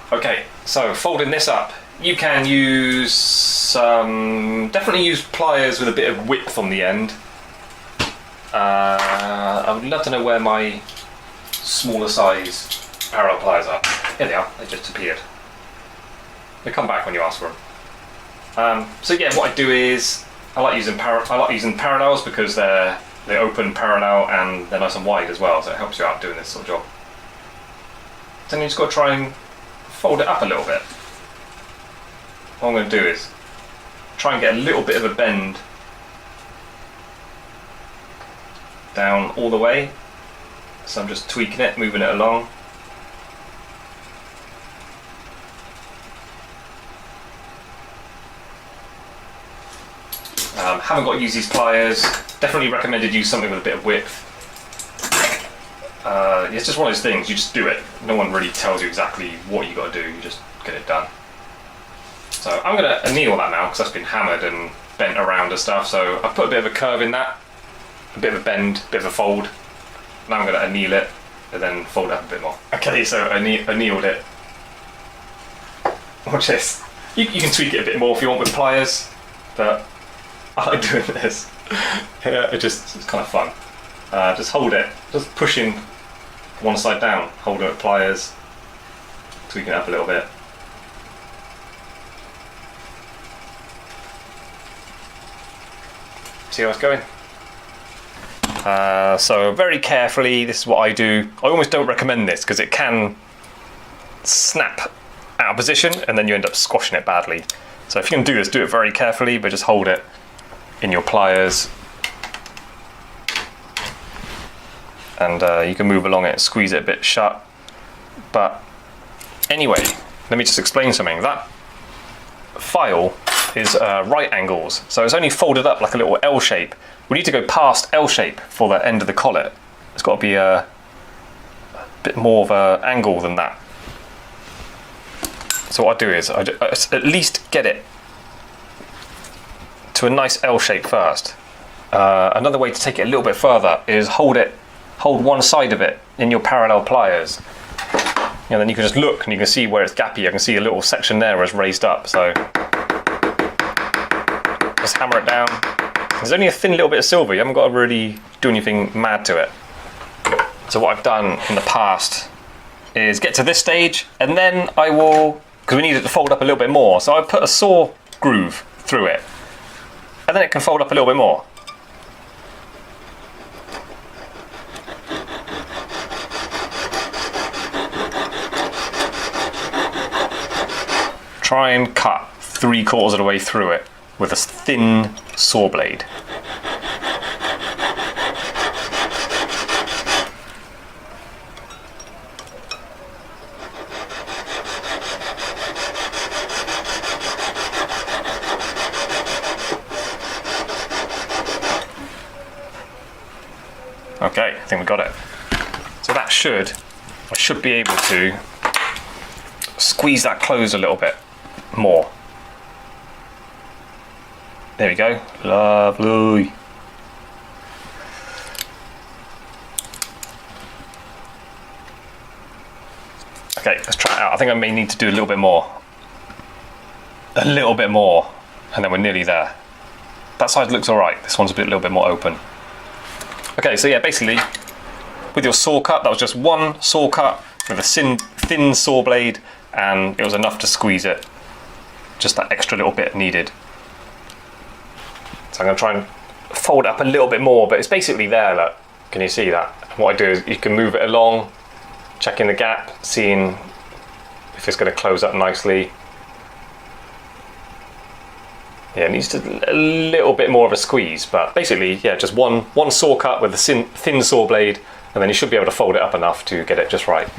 Okay, so folding this up, you can use definitely use pliers with a bit of width on the end. I would love to know where my smaller size parallel pliers are. Here they are, they just appeared. They come back when you ask for them. So yeah, what I do is I like using parallels because they open parallel and they're nice and wide as well, so it helps you out doing this sort of job. Then you just got to try and fold it up a little bit. What I'm going to do is try and get a little bit of a bend down all the way. So I'm just tweaking it, moving it along. Haven't got to use these pliers. Definitely recommended use something with a bit of width. It's just one of those things, you just do it. No one really tells you exactly what you got to do, you just get it done. So I'm going to anneal that now because that's been hammered and bent around and stuff. So I've put a bit of a curve in that, a bit of a bend, a bit of a fold. Now I'm going to anneal it and then fold it up a bit more. Okay, so I annealed it. Watch this. You can tweak it a bit more if you want with pliers, but I like doing this. Yeah, it's kind of fun. Just hold it, just pushing one side down, hold it with pliers, tweaking it up a little bit. See how it's going? So very carefully, this is what I do. I almost don't recommend this because it can snap out of position and then you end up squashing it badly. So if you can do this, do it very carefully, but just hold it in your pliers. And you can move along it, squeeze it a bit shut. But anyway, let me just explain something. That file is right angles, so it's only folded up like a little L shape. We need to go past L shape for the end of the collet. It's got to be a bit more of an angle than that. So what I do is I at least get it to a nice L shape first. Another way to take it a little bit further is hold one side of it in your parallel pliers. And then you can just look and you can see where it's gappy. I can see a little section there where it's raised up. So just hammer it down. There's only a thin little bit of silver. You haven't got to really do anything mad to it. So what I've done in the past is get to this stage and then I will, because we need it to fold up a little bit more, so I put a saw groove through it and then it can fold up a little bit more. Try and cut 3/4 of the way through it with a thin saw blade. Okay, I think we got it. So that I should be able to squeeze that closed a little bit more. There we go, lovely. Okay, let's try it out. I think I may need to do a little bit more. A little bit more, and then we're nearly there. That side looks all right. This one's a little bit more open. Okay, so yeah, basically, with your saw cut, that was just one saw cut with a thin saw blade, and it was enough to squeeze it. Just that extra little bit needed. So I'm going to try and fold it up a little bit more, but it's basically there, look. Can you see that? What I do is you can move it along, checking the gap, seeing if it's going to close up nicely. Yeah, it needs a little bit more of a squeeze, but basically, yeah, just one saw cut with a thin saw blade, and then you should be able to fold it up enough to get it just right.